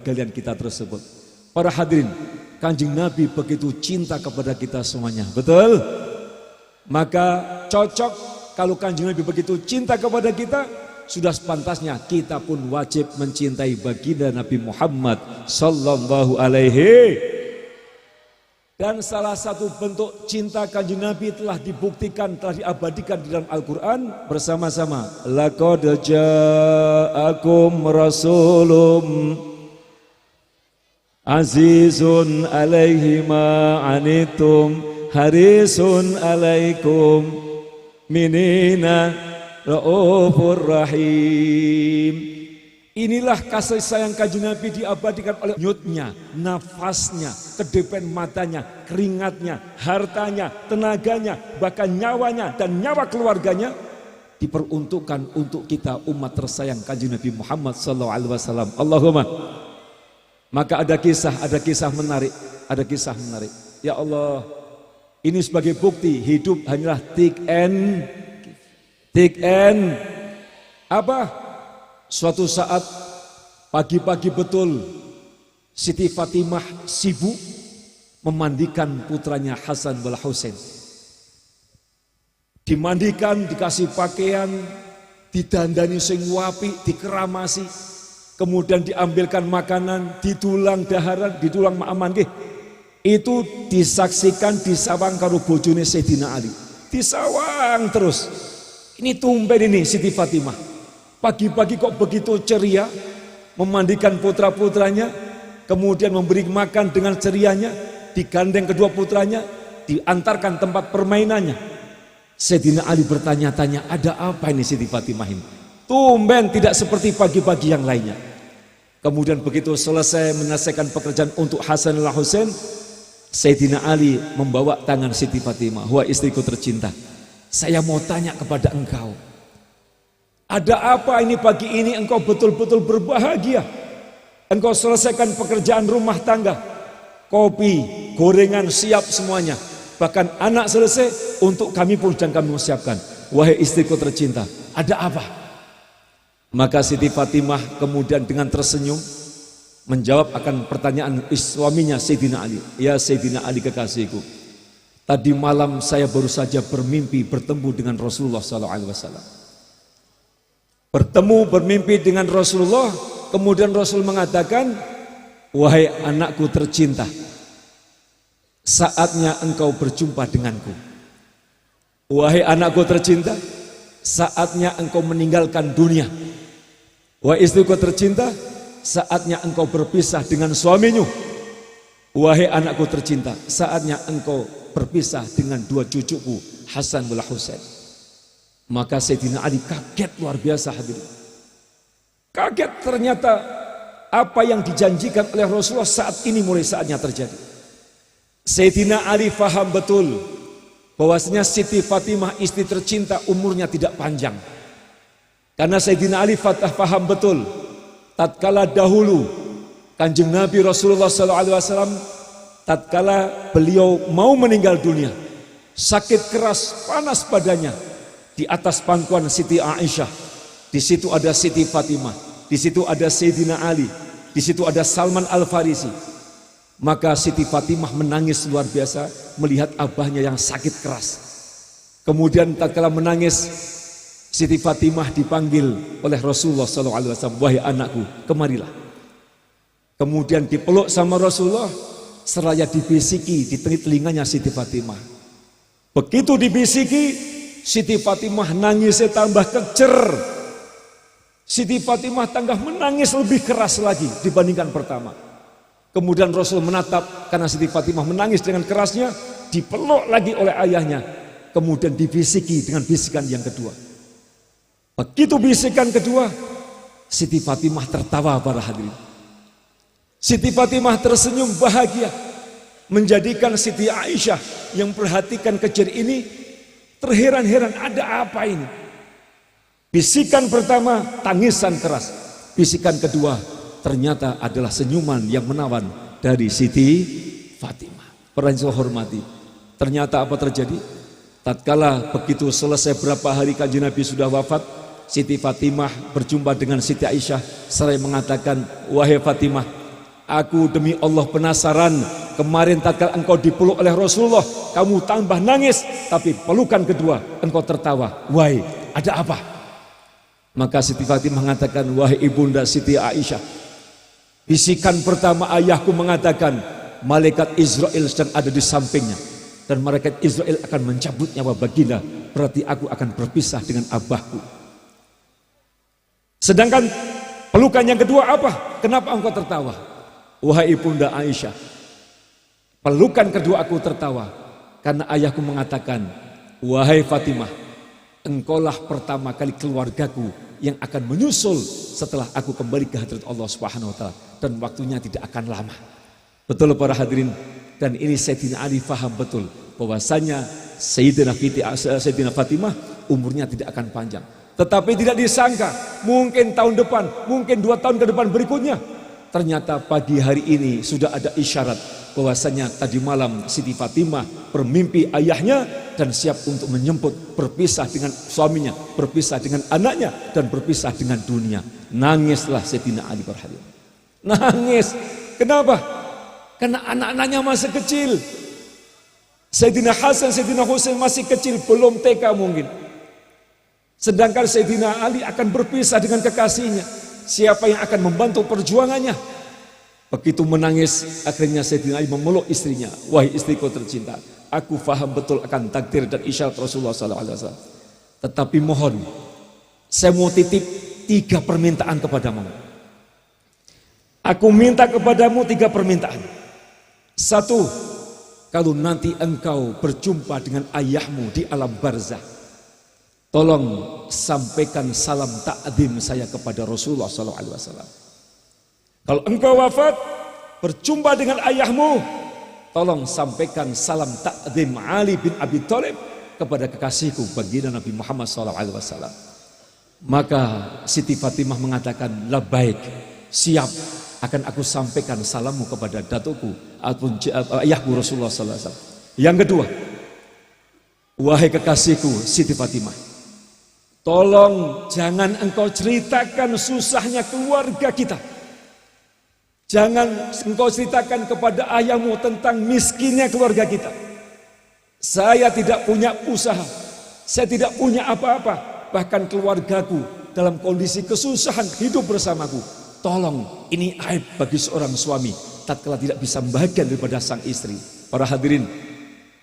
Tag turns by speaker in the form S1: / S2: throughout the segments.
S1: pergalian kita tersebut. Para hadirin, Kanjeng Nabi begitu cinta kepada kita semuanya, betul? Maka cocok kalau Kanjeng Nabi begitu cinta kepada kita, sudah sepantasnya kita pun wajib mencintai baginda Nabi Muhammad sallallahu alaihi. Dan salah satu bentuk cinta Kanjeng Nabi telah dibuktikan, telah diabadikan di dalam Al-Quran bersama-sama. Laqad ja'akum rasulun azizun alaihi ma anitum harisun alaikum minina raufur rahim. Inilah kasih sayang Kanjeng Nabi diabadikan oleh nyutnya, nafasnya, kedepan matanya, keringatnya, hartanya, tenaganya, bahkan nyawanya dan nyawa keluarganya diperuntukkan untuk kita umat tersayang Kanjeng Nabi Muhammad SAW. Allahumma. Maka ada kisah menarik, Ya Allah, ini sebagai bukti hidup hanyalah take and apa? Suatu saat pagi-pagi betul Siti Fatimah sibuk memandikan putranya Hasan wal Husain. Dimandikan, dikasih pakaian, didandani sing wapi, dikeramasi, kemudian diambilkan makanan, ditulang daharan, ditulang ma'aman nggih. Itu disaksikan disawang karo bojone Sayyidina Ali. Disawang terus. Ini tumben ini Siti Fatimah. Pagi-pagi kok begitu ceria, memandikan putra-putranya, kemudian memberi makan dengan cerianya, digandeng kedua putranya, diantarkan tempat permainannya. Sayyidina Ali bertanya-tanya, ada apa ini Siti Fatimah ini? Tumben tidak seperti pagi-pagi yang lainnya. Kemudian begitu selesai menyelesaikan pekerjaan untuk Hasan al Husain, Sayyidina Ali membawa tangan Siti Fatimah, wahai istriku tercinta, saya mau tanya kepada engkau. Ada apa ini pagi ini engkau betul-betul berbahagia? Engkau selesaikan pekerjaan rumah tangga, kopi, gorengan siap semuanya. Bahkan anak selesai, untuk kami pun dan kami siapkan. Wahai istriku tercinta, ada apa? Maka Siti Fatimah kemudian dengan tersenyum menjawab akan pertanyaan suaminya Sayyidina Ali. Ya Sayyidina Ali kekasihku, tadi malam saya baru saja bermimpi bertemu dengan Rasulullah SAW. Bermimpi dengan Rasulullah, kemudian Rasul mengatakan, wahai anakku tercinta, saatnya engkau berjumpa denganku. Wahai anakku tercinta, saatnya engkau meninggalkan dunia. Wahai istriku tercinta, saatnya engkau berpisah dengan suamimu. Wahai anakku tercinta, saatnya engkau berpisah dengan dua cucuku Hasan wal Husain. Maka Sayyidina Ali kaget luar biasa hadirin. Kaget, ternyata apa yang dijanjikan oleh Rasulullah saat ini mulai saatnya terjadi. Sayyidina Ali faham betul bahwasanya Siti Fatimah istri tercinta umurnya tidak panjang. Karena Sayyidina Ali faham betul tatkala dahulu Kanjeng Nabi Rasulullah SAW tatkala beliau mau meninggal dunia, sakit keras panas badannya. Di atas pangkuan Siti Aisyah, di situ ada Siti Fatimah, di situ ada Sayyidina Ali, di situ ada Salman Al-Farisi. Maka Siti Fatimah menangis luar biasa melihat abahnya yang sakit keras. Kemudian tatkala menangis, Siti Fatimah dipanggil oleh Rasulullah SAW, wahai anakku, kemarilah. Kemudian dipeluk sama Rasulullah, seraya dibisiki di telinganya Siti Fatimah. Begitu dibisiki, Siti Fatimah nangisnya tambah kejer. Siti Fatimah tambah menangis lebih keras lagi dibandingkan pertama. Kemudian Rasul menatap, karena Siti Fatimah menangis dengan kerasnya, dipeluk lagi oleh ayahnya. Kemudian dibisiki dengan bisikan yang kedua. Begitu bisikan kedua, Siti Fatimah tertawa para hadirin. Siti Fatimah tersenyum bahagia, menjadikan Siti Aisyah yang perhatikan kejer ini terheran-heran, ada apa ini? Bisikan pertama tangisan keras, bisikan kedua ternyata adalah senyuman yang menawan dari Siti Fatimah. Para yang saya hormati, ternyata apa terjadi? Tatkala begitu selesai berapa hari Kanjeng Nabi sudah wafat, Siti Fatimah berjumpa dengan Siti Aisyah seraya mengatakan, wahai Fatimah, Aku demi Allah penasaran, kemarin tatkala engkau dipeluk oleh Rasulullah, kamu tambah nangis, tapi pelukan kedua engkau tertawa. Wahai, ada apa? Maka Siti Fatimah mengatakan, wahai ibunda Siti Aisyah, bisikan pertama ayahku mengatakan, malaikat Israel sedang ada di sampingnya, dan malaikat Israel akan mencabut nyawa baginda, berarti aku akan berpisah dengan abahku. Sedangkan pelukan yang kedua apa? Kenapa engkau tertawa? Wahai ibunda Aisyah, pelukan kedua aku tertawa karena ayahku mengatakan, wahai Fatimah, engkaulah pertama kali keluargaku yang akan menyusul setelah aku kembali ke hadirat Allah Subhanahu wa taala, dan waktunya tidak akan lama. Betul para hadirin, dan ini Sayyidina Ali faham betul bahwasanya Sayyidina Fatimah umurnya tidak akan panjang. Tetapi tidak disangka, mungkin tahun depan, mungkin 2 tahun ke depan berikutnya, ternyata pagi hari ini sudah ada isyarat bahwasanya tadi malam Siti Fatimah bermimpi ayahnya dan siap untuk menjemput, berpisah dengan suaminya, berpisah dengan anaknya, dan berpisah dengan dunia. Nangislah Sayyidina Ali berhadirin. Nangis. Kenapa? Karena anak-anaknya masih kecil. Sayyidina Hasan, Sayyidina Husain masih kecil, belum TK mungkin. Sedangkan Sayyidina Ali akan berpisah dengan kekasihnya. Siapa yang akan membantu perjuangannya? Begitu menangis, akhirnya Sayyidina Ali memeluk istrinya. Wahai istriku tercinta, aku faham betul akan takdir dan isyarat Rasulullah SAW. Tetapi mohon, saya mau titip 3 permintaan kepadamu. Aku minta kepadamu 3 permintaan. 1, kalau nanti engkau berjumpa dengan ayahmu di alam barzah, tolong sampaikan salam ta'zim saya kepada Rasulullah SAW. Kalau engkau wafat, berjumpa dengan ayahmu, tolong sampaikan salam ta'zim Ali bin Abi Thalib kepada kekasihku baginda Nabi Muhammad SAW. Maka Siti Fatimah mengatakan, labbaik, siap, akan aku sampaikan salammu kepada datuku ataupun ayahku Rasulullah SAW. Yang kedua, wahai kekasihku Siti Fatimah, tolong jangan engkau ceritakan susahnya keluarga kita. Jangan engkau ceritakan kepada ayahmu tentang miskinnya keluarga kita. Saya tidak punya usaha, saya tidak punya apa-apa, bahkan keluargaku dalam kondisi kesusahan hidup bersamaku. Tolong, ini aib bagi seorang suami tatkala tidak bisa membahagiakan daripada sang istri. Para hadirin,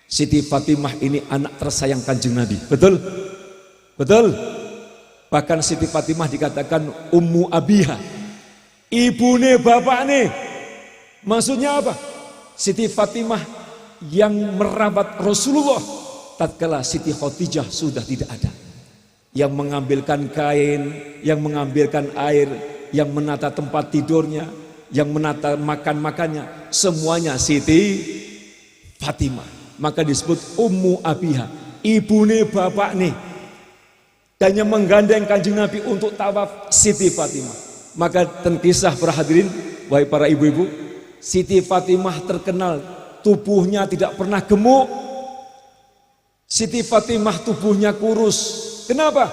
S1: Siti Fatimah ini anak tersayang Kanjeng Nabi. Betul? Betul? Bahkan Siti Fatimah dikatakan Ummu Abiha, ibune bapakne. Maksudnya apa? Siti Fatimah yang merawat Rasulullah tatkala Siti Khadijah sudah tidak ada, yang mengambilkan kain, yang mengambilkan air, yang menata tempat tidurnya, yang menata makan-makannya, semuanya Siti Fatimah. Maka disebut Ummu Abiha, ibune bapakne. Dan yang menggandeng Kanjeng Nabi untuk tawaf Siti Fatimah. Maka kisah para hadirin, wahai para ibu-ibu, Siti Fatimah terkenal tubuhnya tidak pernah gemuk. Siti Fatimah tubuhnya kurus. Kenapa?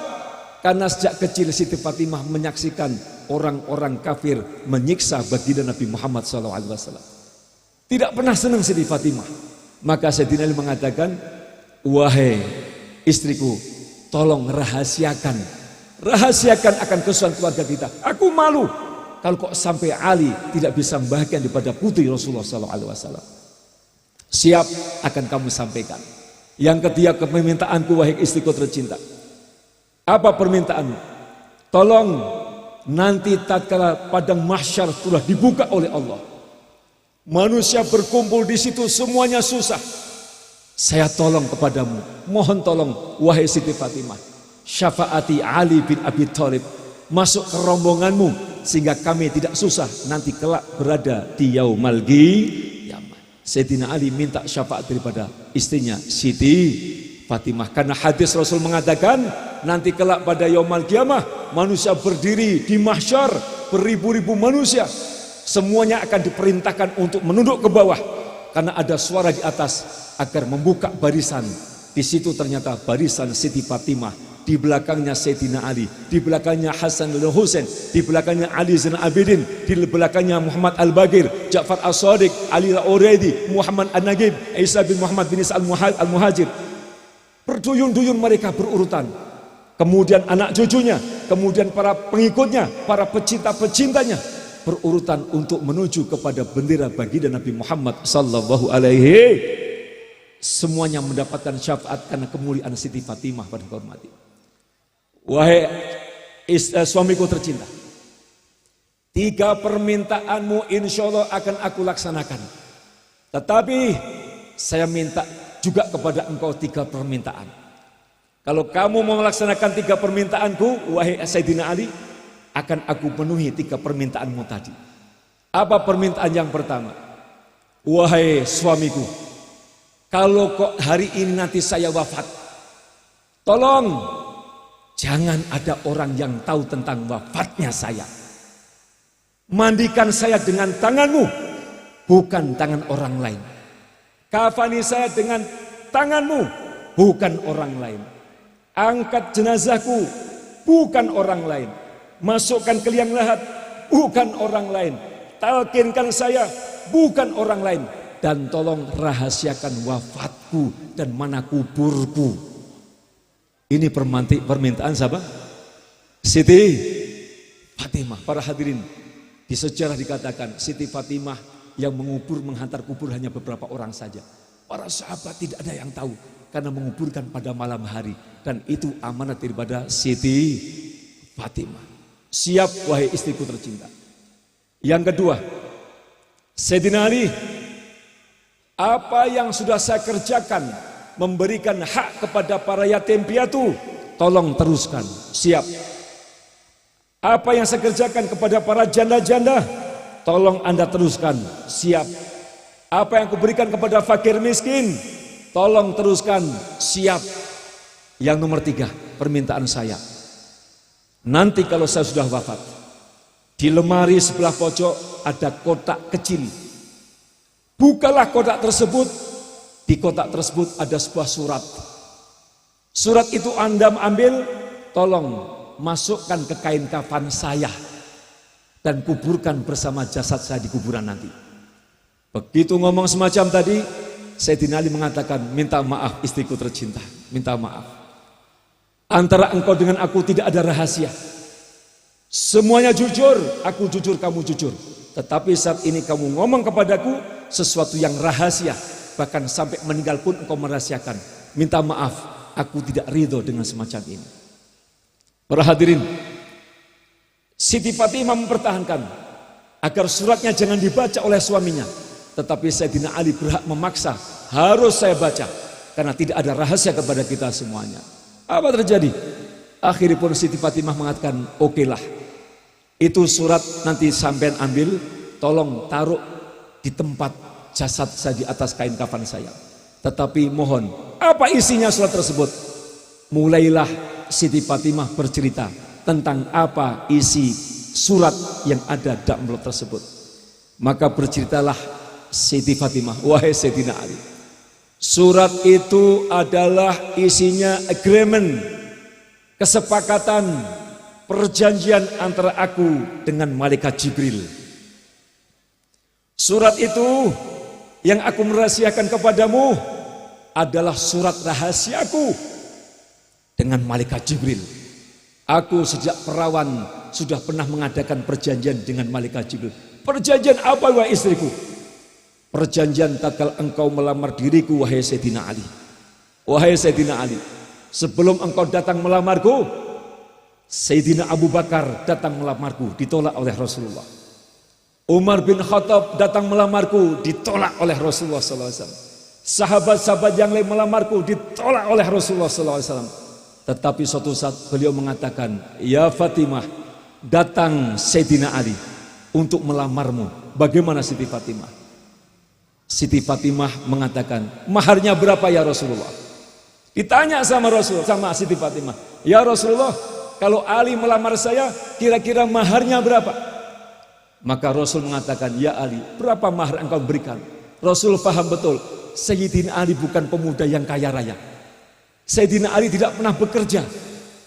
S1: Karena sejak kecil Siti Fatimah menyaksikan orang-orang kafir menyiksa baginda Nabi Muhammad SAW. Tidak pernah senang Siti Fatimah. Maka Sayyidina Ali mengatakan, wahai istriku, tolong rahasiakan akan kesusahan keluarga kita. Aku malu kalau kok sampai Ali tidak bisa membahagiakan daripada putri Rasulullah SAW. Siap, akan kamu sampaikan. Yang ketiga, permintaanku wahai istriku tercinta. Apa permintaanmu? Tolong nanti tatkala padang mahsyar telah dibuka oleh Allah, manusia berkumpul di situ semuanya susah. Saya tolong kepadamu, mohon tolong wahai Siti Fatimah, syafaati Ali bin Abi Thalib masuk ke rombonganmu sehingga kami tidak susah nanti kelak berada di Yaumal Qiyamah. Sayyidina Ali minta syafaat daripada istrinya Siti Fatimah karena hadis Rasul mengatakan nanti kelak pada Yaumal Qiyamah manusia berdiri di mahsyar beribu-ribu manusia, semuanya akan diperintahkan untuk menunduk ke bawah karena ada suara di atas agar membuka barisan. Di situ ternyata barisan Siti Fatimah di belakangnya Sayyidina Ali, di belakangnya Hasan dan Husain, di belakangnya Ali Zainal Abidin, di belakangnya Muhammad Al-Bagir, Ja'far As-Sadiq, Ali Al-Uraidi, Muhammad An-Nagib, Isa bin Muhammad bin Isa Al-Muhajir. Berduyun-duyun mereka berurutan. Kemudian anak cucunya, kemudian para pengikutnya, para pecinta-pecintanya berurutan untuk menuju kepada bendera baginda Nabi Muhammad sallallahu alaihi. Semuanya mendapatkan syafaat karena kemuliaan Siti Fatimah pada hormati. Wahai suamiku tercinta, 3 permintaanmu insya Allah akan aku laksanakan. Tetapi saya minta juga kepada engkau 3 permintaan. Kalau kamu mau melaksanakan 3 permintaanku, wahai Sayyidina Ali, akan aku penuhi 3 permintaanmu tadi. Apa permintaan yang pertama? Wahai suamiku, kalau kok hari ini nanti saya wafat, tolong jangan ada orang yang tahu tentang wafatnya saya. Mandikan saya dengan tanganmu, bukan tangan orang lain. Kafani saya dengan tanganmu, bukan orang lain. Angkat jenazahku, bukan orang lain. Masukkan ke liang lahat, bukan orang lain. Talkinkan saya, bukan orang lain. Dan tolong rahasiakan wafatku dan mana kuburku. Ini permintaan siapa? Siti Fatimah. Para hadirin, di sejarah dikatakan Siti Fatimah yang menghantar kubur hanya beberapa orang saja. Para sahabat tidak ada yang tahu karena menguburkan pada malam hari, dan itu amanat daripada Siti Fatimah. Siap wahai istriku tercinta. Yang kedua, Sayyidina Ali, apa yang sudah saya kerjakan memberikan hak kepada para yatim piatu, tolong teruskan. Siap. Apa yang saya kerjakan kepada para janda-janda, tolong Anda teruskan. Siap. Apa yang kuberikan kepada fakir miskin, tolong teruskan. Siap. Yang nomor 3, permintaan saya, nanti kalau saya sudah wafat, di lemari sebelah pojok ada kotak kecil. Bukalah kotak tersebut. Di kotak tersebut ada sebuah surat. Surat itu Anda ambil, tolong masukkan ke kain kafan saya dan kuburkan bersama jasad saya di kuburan nanti. Begitu ngomong semacam tadi, Sayyidina Ali mengatakan, minta maaf istriku tercinta, minta maaf. Antara engkau dengan aku tidak ada rahasia. Semuanya jujur, aku jujur, kamu jujur. Tetapi saat ini kamu ngomong kepadaku sesuatu yang rahasia. Bahkan sampai meninggal pun engkau merahasiakan. Minta maaf, aku tidak ridho dengan semacam ini. Para hadirin, Siti Fatimah mempertahankan agar suratnya jangan dibaca oleh suaminya. Tetapi Sayyidina Ali berhak memaksa, harus saya baca, karena tidak ada rahasia kepada kita semuanya. Apa terjadi? Akhirnya pun Siti Fatimah mengatakan, oke lah, itu surat nanti sampean ambil, tolong taruh di tempat jasad saya di atas kain kafan saya. Tetapi mohon, apa isinya surat tersebut? Mulailah Siti Fatimah bercerita tentang apa isi surat yang ada dalam amplop tersebut. Maka berceritalah Siti Fatimah, wahai Sayyidina Ali, surat itu adalah isinya agreement, kesepakatan, perjanjian antara aku dengan malaikat Jibril. Surat itu yang aku merahasiakan kepadamu adalah surat rahasiaku dengan malaikat Jibril. Aku sejak perawan sudah pernah mengadakan perjanjian dengan malaikat Jibril. Perjanjian apa wahai istriku? Perjanjian tatkala engkau melamar diriku wahai Sayyidina Ali. Wahai Sayyidina Ali, sebelum engkau datang melamarku, Sayyidina Abu Bakar datang melamarku, ditolak oleh Rasulullah. Umar bin Khattab datang melamarku, ditolak oleh Rasulullah SAW. Sahabat-sahabat yang lain melamarku, ditolak oleh Rasulullah SAW. Tetapi suatu saat beliau mengatakan, ya Fatimah, datang Sayyidina Ali untuk melamarmu. Bagaimana Siti Fatimah? Siti Fatimah mengatakan, maharnya berapa ya Rasulullah? Ditanya sama Rasul, sama Siti Fatimah, ya Rasulullah, kalau Ali melamar saya, kira-kira maharnya berapa? Maka Rasul mengatakan, ya Ali, berapa mahar engkau berikan? Rasul paham betul, Sayyidina Ali bukan pemuda yang kaya raya. Sayyidina Ali tidak pernah bekerja.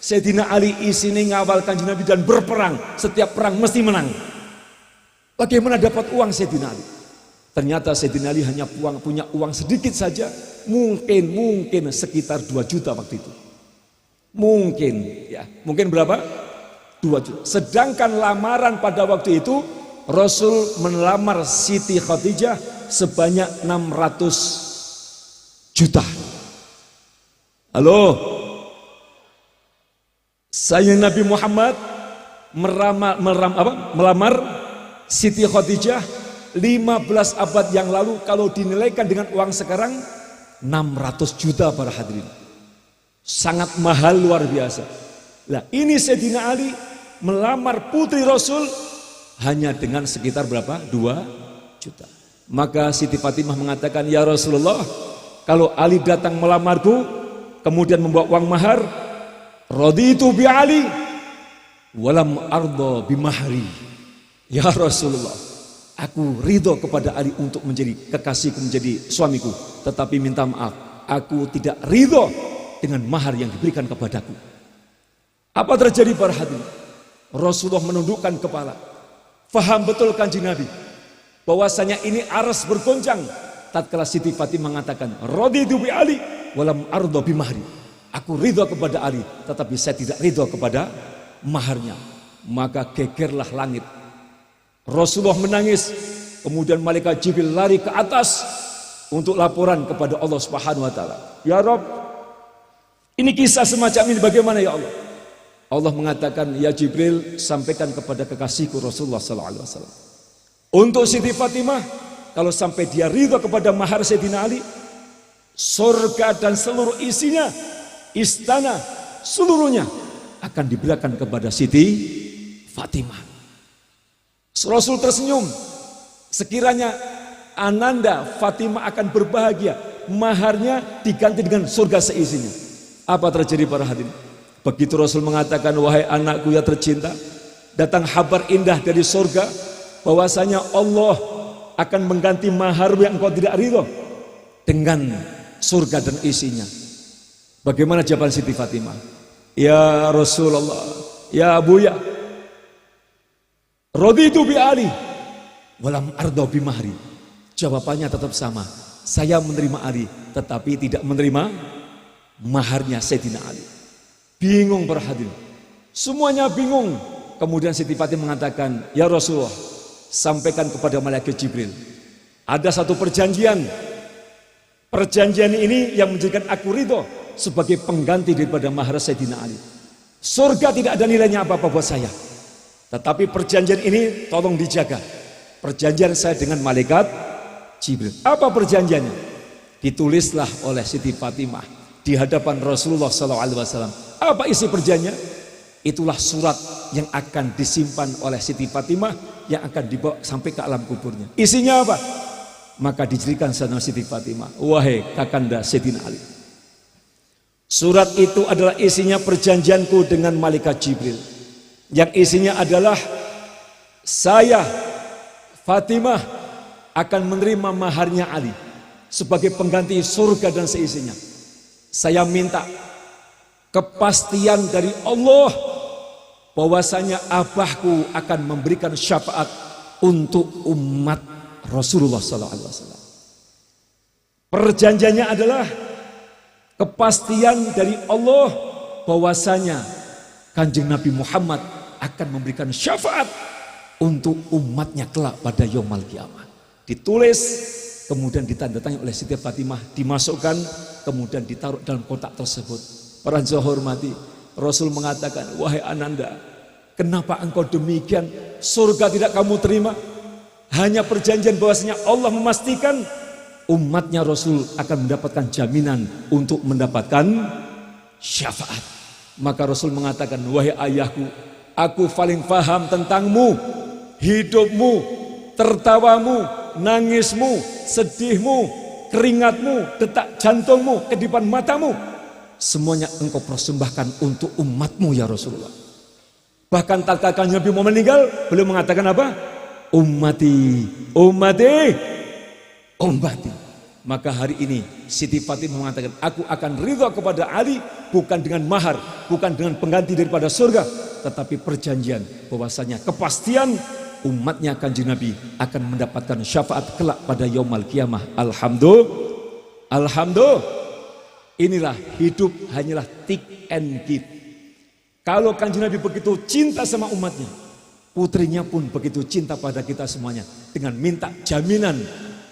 S1: Sayyidina Ali isini ngawal Kanjeng Nabi dan berperang. Setiap perang mesti menang. Bagaimana dapat uang Sayyidina Ali? Ternyata Sayyidina Ali hanya punya uang sedikit saja. Mungkin sekitar 2 juta waktu itu. Mungkin ya. Mungkin berapa? 2 juta. Sedangkan lamaran pada waktu itu Rasul melamar Siti Khadijah sebanyak 600 juta. Halo. Saya Nabi Muhammad melamar Siti Khadijah 15 abad yang lalu, kalau dinilaikan dengan uang sekarang 600 juta para hadirin. Sangat mahal, luar biasa. Nah, ini Sayyidina Ali melamar putri Rasul hanya dengan sekitar berapa? 2 juta. Maka Siti Fatimah mengatakan, ya Rasulullah, kalau Ali datang melamarku kemudian membawa uang mahar, raditu bi Ali walam ardo bi mahri. Ya Rasulullah, aku ridho kepada Ali untuk menjadi kekasihku, menjadi suamiku, tetapi minta maaf, aku tidak ridho dengan mahar yang diberikan kepadaku. Apa terjadi para hadirin? Rasulullah menundukkan kepala. Faham betul Kanjeng Nabi bahwasanya ini aras bergoncang tatkala Siti Fatimah mengatakan, raditu bi Ali walam ardo bi mahri. Aku ridho kepada Ali, tetapi saya tidak ridho kepada maharnya. Maka gegerlah langit. Rasulullah menangis. Kemudian malaikat Jibril lari ke atas untuk laporan kepada Allah Subhanahu wa taala. Ya Rabb, ini kisah semacam ini bagaimana ya Allah? Allah mengatakan, ya Jibril, sampaikan kepada kekasihku Rasulullah sallallahu alaihi wasallam. Untuk Siti Fatimah, kalau sampai dia ridho kepada mahar Sayyidina Ali, surga dan seluruh isinya, istana seluruhnya akan diberikan kepada Siti Fatimah. Rasul tersenyum. Sekiranya Ananda Fatimah akan berbahagia, maharnya diganti dengan surga seisinya. Apa terjadi para hadirin? Begitu Rasul mengatakan, wahai anakku yang tercinta, datang kabar indah dari surga bahwasanya Allah akan mengganti mahar yang engkau tidak ridho dengan surga dan isinya. Bagaimana jawaban Siti Fatimah? Ya Rasulullah, ya Abuya, raditu bi Ali walam ardo bi mahri. Jawabannya tetap sama. Saya menerima Ali, tetapi tidak menerima maharnya Sayyidina Ali. Bingung para hadirin. Semuanya bingung. Kemudian Siti Fatimah mengatakan, ya Rasulullah, sampaikan kepada malaikat Jibril, ada satu perjanjian. Perjanjian ini yang menjadikan aku ridho sebagai pengganti daripada mahar Sayyidina Ali. Surga tidak ada nilainya apa-apa buat saya, tetapi perjanjian ini tolong dijaga. Perjanjian saya dengan malaikat Jibril. Apa perjanjiannya? Ditulislah oleh Siti Fatimah di hadapan Rasulullah SAW. Apa isi perjanjiannya? Itulah surat yang akan disimpan oleh Siti Fatimah, yang akan dibawa sampai ke alam kuburnya. Isinya apa? Maka dijadikan sama Siti Fatimah, wahai kakanda Sayyidina Ali, surat itu adalah isinya perjanjianku dengan malaikat Jibril, yang isinya adalah saya Fatimah akan menerima maharnya Ali sebagai pengganti surga dan seisinya. Saya minta kepastian dari Allah bahwasanya abahku akan memberikan syafaat untuk umat Rasulullah SAW. Perjanjiannya adalah kepastian dari Allah bahwasanya Kanjeng Nabi Muhammad akan memberikan syafaat untuk umatnya kelak pada yaumul kiamah. Ditulis, kemudian ditandatangani oleh Siti Fatimah, dimasukkan, kemudian ditaruh dalam kotak tersebut. Para jamaah hormati, Rasul mengatakan, wahai Ananda, kenapa engkau demikian? Surga tidak kamu terima? Hanya perjanjian bahwasanya Allah memastikan umatnya Rasul akan mendapatkan jaminan untuk mendapatkan syafaat. Maka Rasul mengatakan, wahai ayahku, aku paling paham tentangmu, hidupmu, tertawamu, nangismu, sedihmu, keringatmu, detak jantungmu, kedipan matamu, semuanya engkau persembahkan untuk umatmu ya Rasulullah. Bahkan tatkala Nabi mau meninggal, beliau mengatakan apa? Ummati, ummati, ummati. Maka hari ini Siti Fatimah mengatakan, aku akan ridho kepada Ali bukan dengan mahar, bukan dengan pengganti daripada surga, tetapi perjanjian bahwasanya kepastian umatnya Kanjeng Nabi akan mendapatkan syafaat kelak pada yaumul kiamah. Alhamdulillah. Inilah hidup hanyalah tick and give. Kalau Kanjeng Nabi begitu cinta sama umatnya, putrinya pun begitu cinta pada kita semuanya, dengan minta jaminan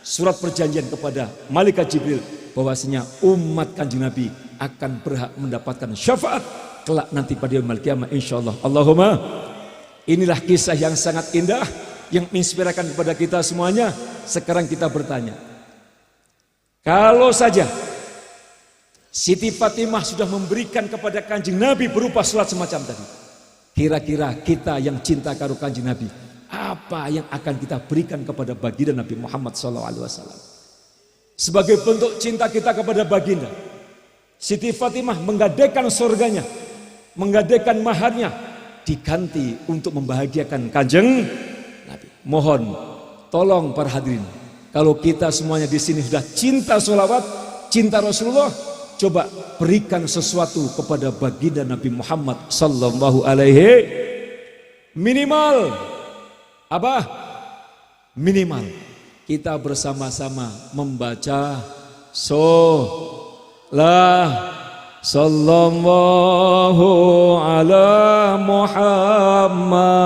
S1: surat perjanjian kepada malaikat Jibril bahwasanya umat Kanjeng Nabi akan berhak mendapatkan syafaat kelak nanti pada yaumul kiamah insyaallah. Allahumma. Inilah kisah yang sangat indah yang menginspirasikan kepada kita semuanya. Sekarang kita bertanya, kalau saja Siti Fatimah sudah memberikan kepada Kanjeng Nabi berupa surat semacam tadi, kira-kira kita yang cinta karo Kanjeng Nabi, apa yang akan kita berikan kepada baginda Nabi Muhammad SAW? Sebagai bentuk cinta kita kepada baginda, Siti Fatimah menggadaikan surganya, menggadaikan maharnya, diganti untuk membahagiakan Kanjeng Nabi. Mohon tolong para hadirin, kalau kita semuanya di sini sudah cinta sholawat, cinta Rasulullah, coba berikan sesuatu kepada baginda Nabi Muhammad sallallahu alaihi, minimal apa? Minimal kita bersama-sama membaca sallallahu ala Muhammad.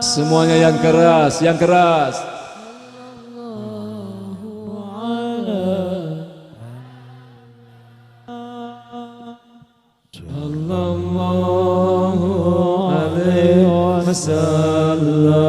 S1: Semuanya yang keras, yang keras. Sallallahu alaihi wasallam.